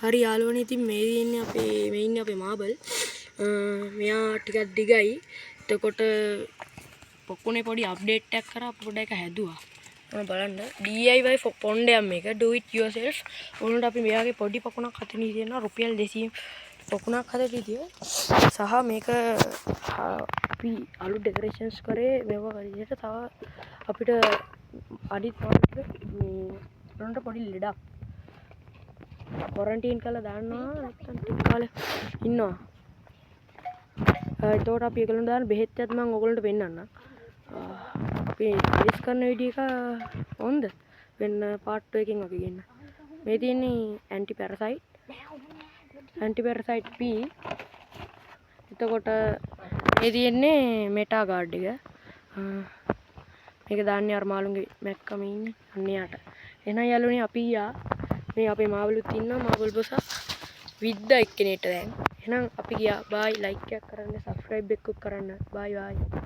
හරි යාළුවනේ ඉතින් මේ ඉන්නේ අපේ මාබල්. මෙයා ටිකක් දිගයි. එතකොට පොකුණේ පොඩි අප්ඩේට් එකක් කරා පොඩ එක හැදුවා. ඔන්න බලන්න DIY පොණ්ඩයක් මේක do it yourself. උන්ට අපි මෙයාගේ පොඩි පොකුණක් හදන්න තියෙනවා රුපියල් 200 පොකුණක් හදලා විදිය. සහ මේක අපි අලුත් ඩෙකරේෂන්ස් කරේ මේවා විදියට තව අපිට අනිත් පාර්ට් මේ උන්ට පොඩි ලෙඩක් क्वारंटाइन කරලා දාන්නවා නැත්නම් ටික කාලෙක ඉන්නවා. එතකොට අපි ඒගොල්ලන්ට දාන බෙහෙත් එකත් මම ඔයගොල්ලන්ට පෙන්නන්නම්. අපි ටෙස්ට් කරන වීඩියෝ එක ඕන්ද? වෙන පාර්ට් 2 එකකින් අපි ගන්න. මේ තියෙන්නේ ඇන්ටි පැරසයිට් P. එතකොට මේ තියෙන්නේ මෙටා ගාඩ් එක. මේක දාන්නේ අර මාළුන්ගේ මැක්කම ඉන්නේ අන්න යාට. එහෙනම් යාළුවනේ අපි මේ අපේ මාවලුත් ඉන්නවා මාවල් බොසක් විද්ද එක්කෙනෙක්ට දැන්. එහෙනම් අපි ගියා. බයි ලයික් එකක් කරන්න සබ්ස්ක්‍රයිබ් එකක් කරන්න. බයි බයි.